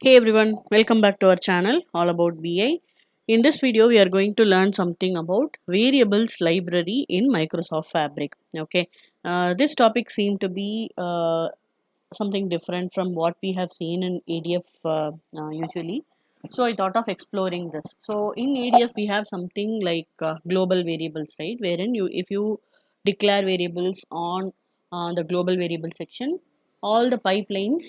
Hey everyone, welcome back to our channel all about BI. In this video, we are going to learn something about variables library in Microsoft Fabric. Okay, this topic seemed to be something different from what we have seen in ADF usually. So I thought of exploring this. So in ADF, we have something like global variables, right? Wherein if you declare variables on the global variable section, all the pipelines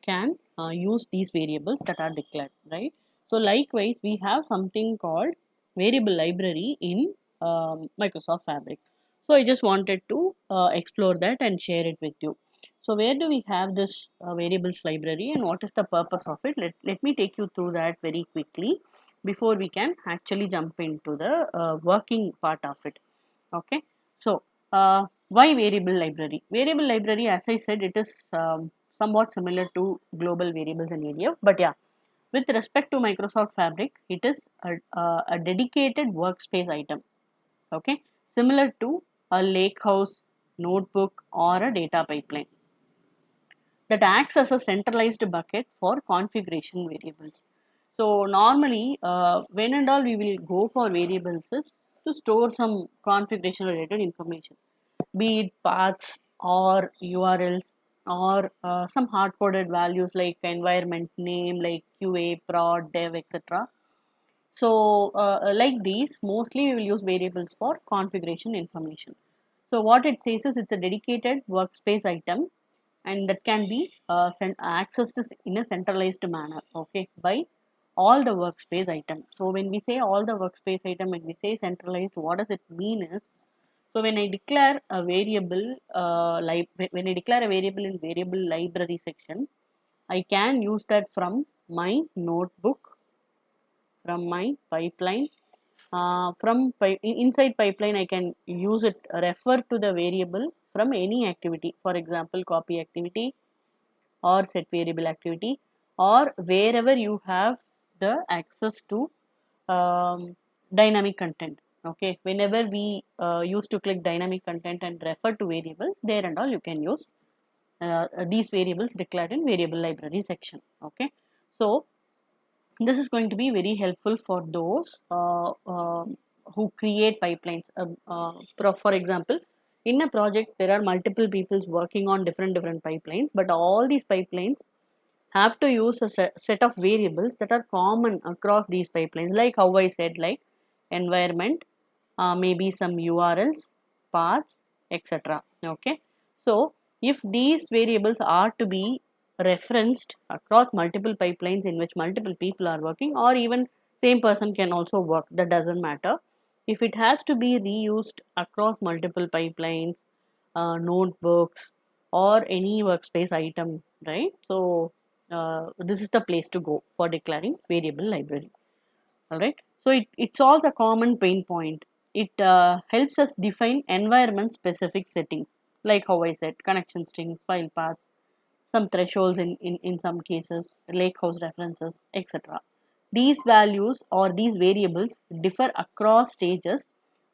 can use these variables that are declared, right? So likewise, we have something called variable library in Microsoft Fabric. So I just wanted to explore that and share it with you. So where do we have this variables library and what is the purpose of it? Let me take you through that very quickly before we can actually jump into the working part of it. Okay, so why variable library? Variable library, as I said, it is somewhat similar to global variables in ADF, but yeah, with respect to Microsoft Fabric, it is a dedicated workspace item. Okay, similar to a lakehouse, notebook, or a data pipeline that acts as a centralized bucket for configuration variables. So normally, when and all we will go for variables is to store some configuration related information, be it paths or URLs or some hard coded values like environment name like QA, prod, dev, etc. So like these, mostly we will use variables for configuration information. So what it says is it's a dedicated workspace item and that can be accessed in a centralized manner, okay, by all the workspace items. So when we say all the workspace item, when we say centralized, what does it mean is, so when I declare a variable, when I declare a variable in variable library section, I can use that from my notebook, from my pipeline, inside pipeline I can use it, refer to the variable from any activity, for example copy activity or set variable activity, or wherever you have the access to um, dynamic content. Okay, whenever we used to click dynamic content and refer to variables there and all, you can use these variables declared in variable library section. Okay, so this is going to be very helpful for those who create pipelines. For example, in a project, there are multiple people working on different pipelines, but all these pipelines have to use a set of variables that are common across these pipelines, like how I said, like environment, maybe some URLs, paths, etc. Okay, so if these variables are to be referenced across multiple pipelines in which multiple people are working, or even same person can also work, that doesn't matter. If it has to be reused across multiple pipelines, notebooks, or any workspace item, right? So this is the place to go for declaring variable library. All right, so it solves a common pain point. It helps us define environment specific settings, like how I said, connection strings, file paths, some thresholds in some cases, lakehouse references, etc. These values or these variables differ across stages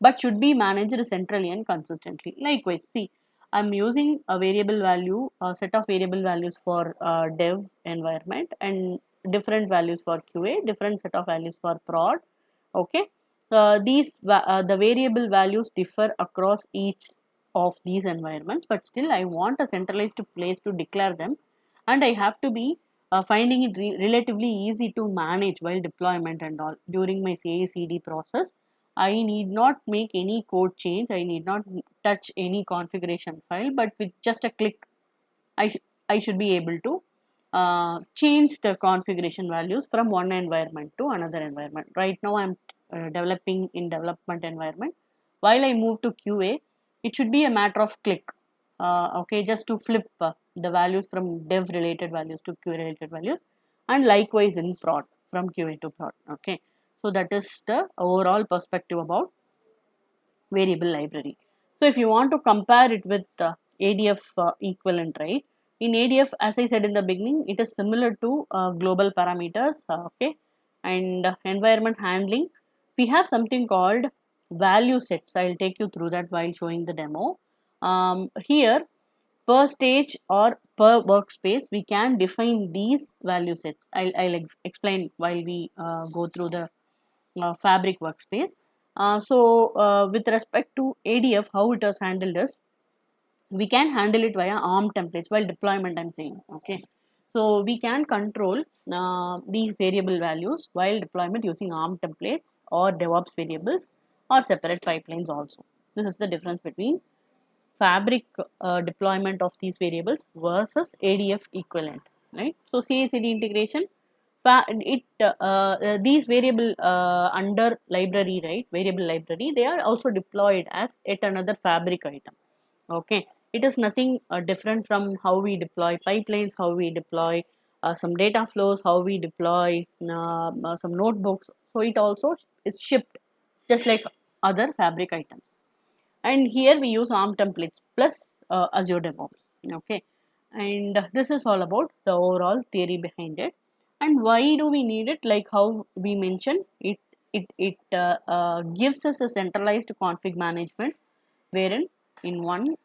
but should be managed centrally and consistently. Likewise, see, I'm using a variable value, a set of variable values for dev environment and different values for QA, different set of values for prod. Okay, the variable values differ across each of these environments, but still I want a centralized place to declare them, and I have to be finding it relatively easy to manage while deployment and all during my CI/CD process. I need not make any code change. I need not touch any configuration file, but with just a click, I should be able to change the configuration values from one environment to another environment. Right now, I'm developing in development environment. While I move to QA, it should be a matter of click. Okay, just to flip the values from dev related values to QA related values, and likewise in prod from QA to prod. Okay, so that is the overall perspective about variable library. So if you want to compare it with ADF equivalent, right? In ADF, as I said in the beginning, it is similar to global parameters, okay, and environment handling. We have something called value sets. I'll take you through that while showing the demo. Here, per stage or per workspace, we can define these value sets. I'll explain while we go through the fabric workspace. With respect to ADF, how it was handled is, we can handle it via ARM templates while deployment, I'm saying. Okay. So we can control these variable values while deployment using ARM templates or DevOps variables or separate pipelines also. This is the difference between fabric deployment of these variables versus ADF equivalent, right? So CI/CD integration, these variable under library, right? Variable library, they are also deployed as yet another fabric item. Okay, it is nothing different from how we deploy pipelines, how we deploy some data flows, how we deploy some notebooks. So it also is shipped just like other fabric items. And here we use ARM templates plus Azure DevOps. Okay, and this is all about the overall theory behind it. And why do we need it? Like how we mentioned, it gives us a centralized config management, wherein in one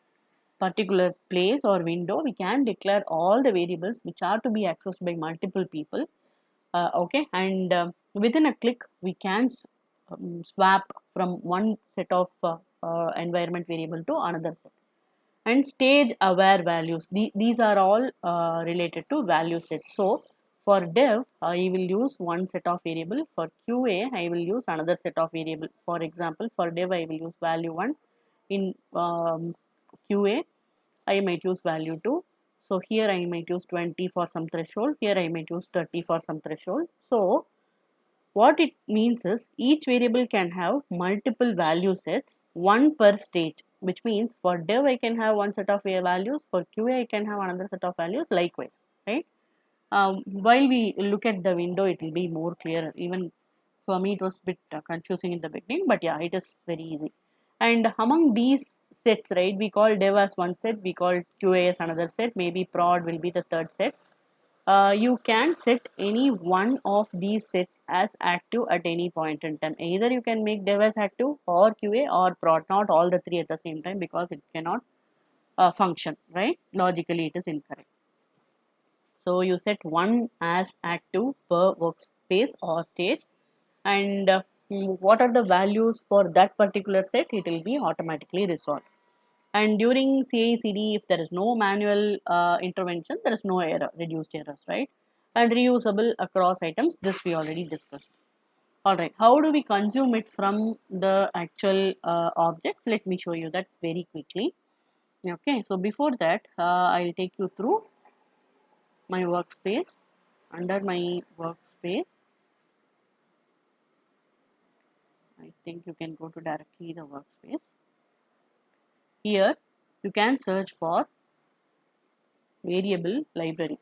particular place or window we can declare all the variables which are to be accessed by multiple people. Okay, and within a click we can swap from one set of environment variable to another set. And stage aware values, these are all related to value sets. So for dev, I will use one set of variable. For QA, I will use another set of variable. For example, for dev, I will use value 1. In QA, I might use value 2. So here I might use 20 for some threshold. Here I might use 30 for some threshold. So what it means is each variable can have multiple value sets, one per stage, which means for dev I can have one set of values, for QA I can have another set of values, likewise, right? While we look at the window, it will be more clearer. Even for me, it was a bit confusing in the beginning, but yeah, it is very easy. And among these sets, right, we call dev as one set, we call QA as another set, maybe prod will be the third set. You can set any one of these sets as active at any point in time. Either you can make dev as active or QA or prod, not all the three at the same time, because it cannot function, right? Logically, it is incorrect. So you set one as active per workspace or stage, and what are the values for that particular set, it will be automatically resolved. And during CI/CD, if there is no manual intervention, there is no error, reduced errors, right? And reusable across items, this we already discussed. All right, how do we consume it from the actual objects? Let me show you that very quickly. Okay, so before that, I'll take you through my workspace. Under my workspace, I think you can go to directly the workspace. Here, you can search for variable library.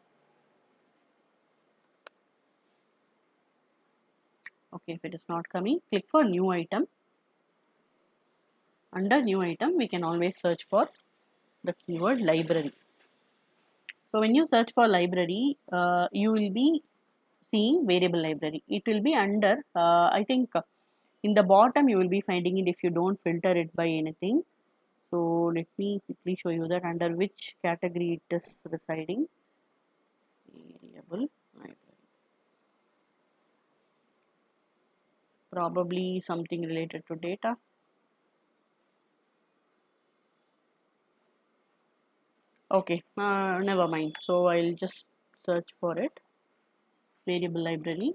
Okay, if it is not coming, click for new item. Under new item, we can always search for the keyword library. So when you search for library, you will be seeing variable library. It will be under, I think in the bottom you will be finding it if you don't filter it by anything. So let me quickly show you that under which category it is residing. Variable library. Probably something related to data. Okay, never mind. So I'll just search for it. Variable library.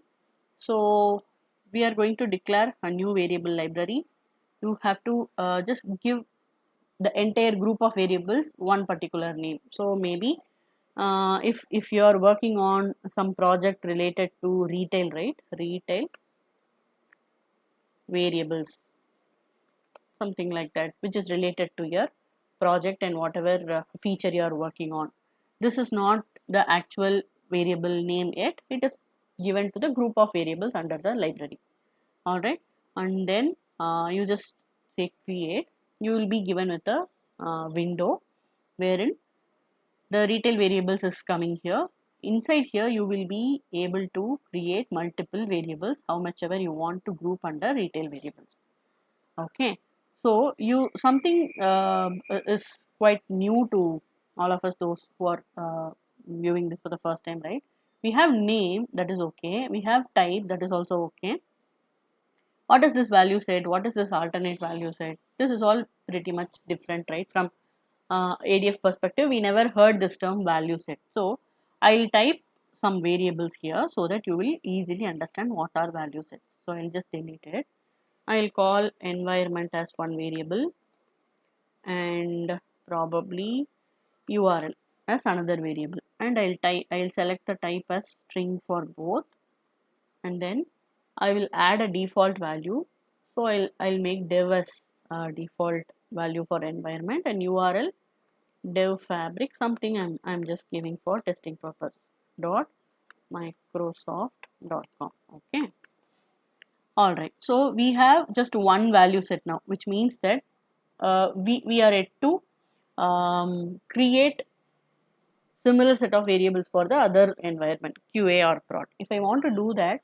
So we are going to declare a new variable library. You have to just give the entire group of variables one particular name. So maybe if you are working on some project related to retail, right? Retail variables, something like that, which is related to your project and whatever feature you are working on. This is not the actual variable name yet. It is given to the group of variables under the library. All right, and then you just say create. You will be given with a window wherein the retail variables is coming here. Inside here, you will be able to create multiple variables, how much ever you want to group under retail variables. Okay, so you something is quite new to all of us, those who are viewing this for the first time, right? We have name, that is okay. We have type, that is also okay. What is this value set? What is this alternate value set? This is all pretty much different, right? From ADF perspective, we never heard this term value set. So I'll type some variables here so that you will easily understand what are value sets. So I'll just delete it. I'll call environment as one variable and probably URL as another variable, and I'll select the type as string for both, and then I will add a default value. So I'll make dev as default value for environment, and URL dev fabric, something I'm just giving for testing purpose, dot microsoft.com. Okay. All right. So we have just one value set now, which means that we are yet to create similar set of variables for the other environment, QA or prod. If I want to do that,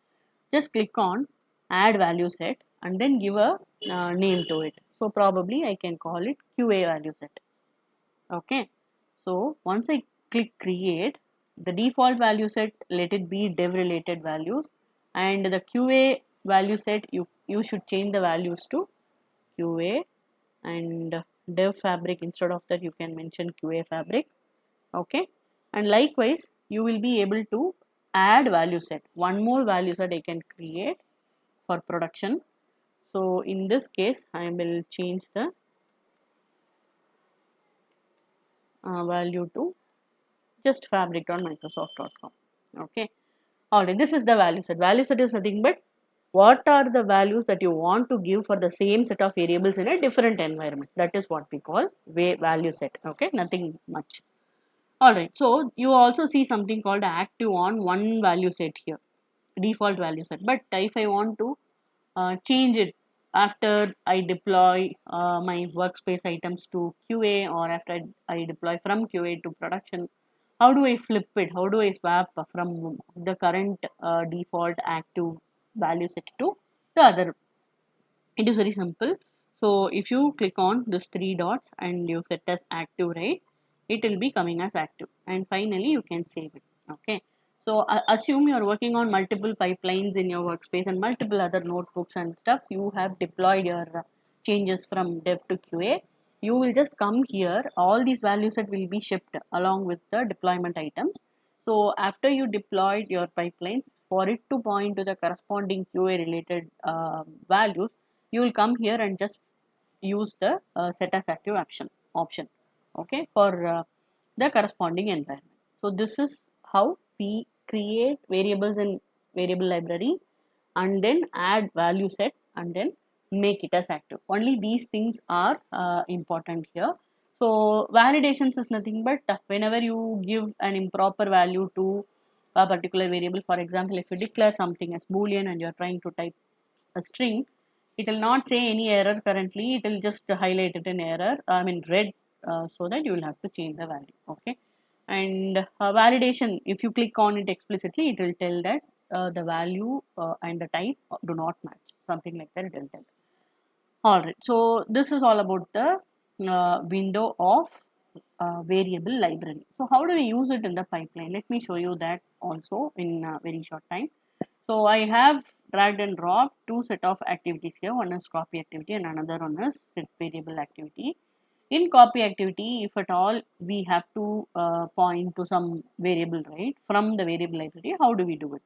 just click on add value set and then give a name to it. So probably I can call it QA value set. Okay. So once I click create, the default value set, let it be dev related values, and the QA value set, you should change the values to QA, and dev fabric, instead of that you can mention QA fabric. Okay, and likewise you will be able to add value set, one more value set I can create for production. So in this case I will change the value to just fabric.microsoft.com. Okay, alright, this is the value set. Value set is nothing but what are the values that you want to give for the same set of variables in a different environment. That is what we call value set. Okay, nothing much. Alright, so you also see something called active on one value set here, default value set. But if I want to change it after I deploy my workspace items to QA, or after I deploy from QA to production, how do I flip it? How do I swap from the current default active value set to the other? It is very simple. So if you click on this three dots and you set as active, right, it will be coming as active, and finally you can save it. Okay, so assume you are working on multiple pipelines in your workspace and multiple other notebooks and stuff. You have deployed your changes from dev to QA. You will just come here, all these values that will be shipped along with the deployment items. So after you deployed your pipelines, for it to point to the corresponding QA related values, you will come here and just use the set as active option, okay, for the corresponding environment. So this is how we create variables in variable library and then add value set and then make it as active. Only these things are important here. So validations is nothing but whenever you give an improper value to a particular variable, for example, if you declare something as boolean and you're trying to type a string, it will not say any error currently, it will just highlight it in error, I mean red, so that you will have to change the value. Okay, and validation, if you click on it explicitly, it will tell that the value and the type do not match, something like that it will tell. All right, so this is all about the window of variable library. So how do we use it in the pipeline? Let me show you that also in a very short time. So I have dragged and dropped two set of activities here. One is copy activity and another one is set variable activity. In copy activity, if at all we have to point to some variable, right, from the variable library, how do we do it?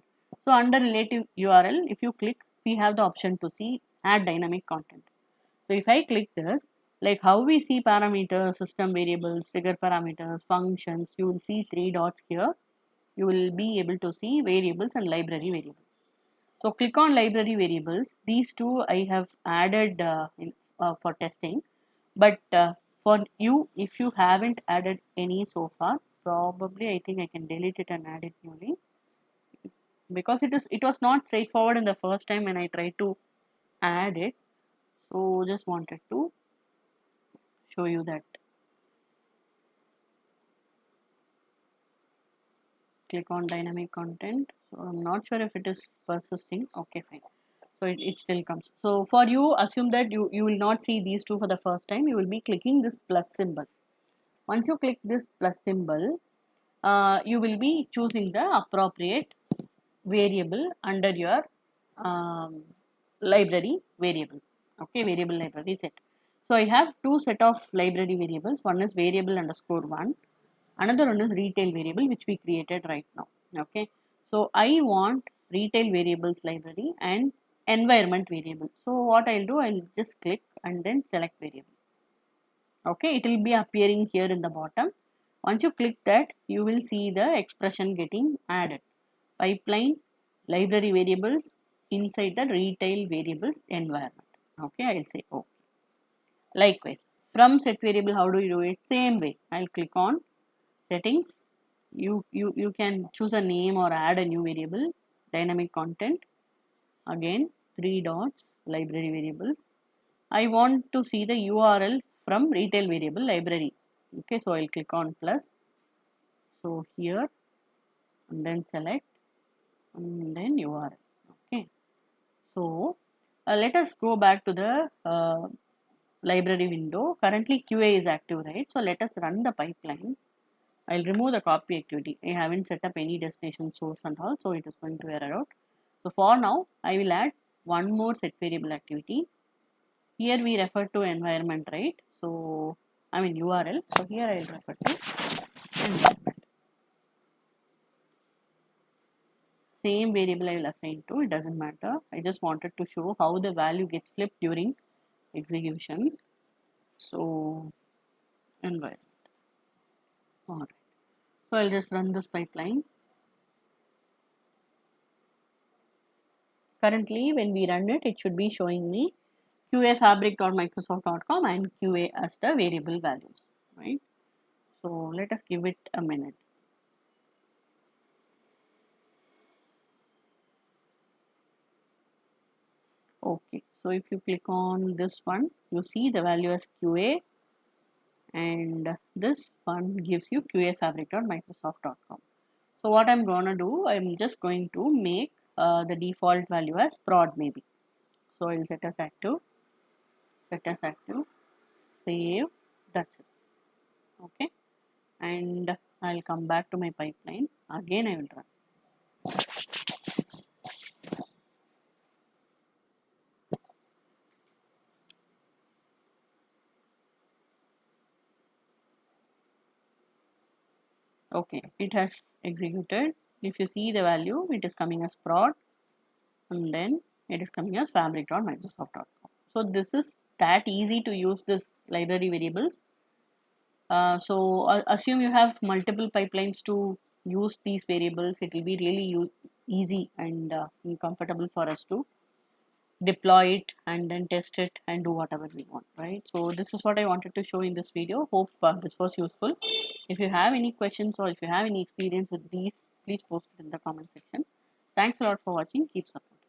So under relative URL, if you click, we have the option to see add dynamic content. So if I click this, like how we see parameters, system variables, trigger parameters, functions, you will see three dots here. You will be able to see variables and library variables. So click on library variables. These two I have added for testing. But for you, if you haven't added any so far, probably I think I can delete it and add it newly, because it was not straightforward in the first time when I tried to add it. So just wanted to show you that. Click on dynamic content. So I'm not sure if it is persisting. Okay, fine. So it still comes. So for you, assume that you will not see these two for the first time. You will be clicking this plus symbol. Once you click this plus symbol, you will be choosing the appropriate variable under your um, library variable. Okay, variable library set. So I have two set of library variables. One is variable underscore one. Another one is retail variable, which we created right now. Okay, so I want retail variables library and environment variable. So what I'll do, I'll just click and then select variable. Okay, it will be appearing here in the bottom. Once you click that, you will see the expression getting added. Pipeline library variables inside the retail variables environment. Okay, I'll say OK. Likewise, from set variable, how do you do it? Same way. I'll click on settings. You can choose a name or add a new variable. Dynamic content. Again, three dots. Library variables. I want to see the URL from retail variable library. Okay, so I'll click on plus. So here and then select and then URL. Okay, so let us go back to the library window. Currently QA is active, right? So let us run the pipeline. I'll remove the copy activity. I haven't set up any destination source and all, so it is going to error out. So for now, I will add one more set variable activity. Here we refer to environment, right? So I mean URL. So here I will refer to environment. Same variable I will assign to. It doesn't matter. I just wanted to show how the value gets flipped during execution. So environment. Alright. So I'll just run this pipeline. Currently, when we run it, it should be showing me qafabric.microsoft.com and QA as the variable values, right? So let us give it a minute. Okay, so if you click on this one, you see the value as QA, and this one gives you qafabric.microsoft.com. So what I'm gonna do, I'm just going to make the default value as prod maybe. So I'll set as active, save, that's it. Okay, and I'll come back to my pipeline. Again, I will run. Okay, it has executed. If you see the value, it is coming as prod, and then it is coming as fabric.microsoft.com. So this is that easy to use this library variables. So assume you have multiple pipelines to use these variables. It will be really easy and comfortable for us to deploy it and then test it and do whatever we want, right? So this is what I wanted to show in this video. Hope this was useful. If you have any questions or if you have any experience with these, please post it in the comment section. Thanks a lot for watching. Keep supporting.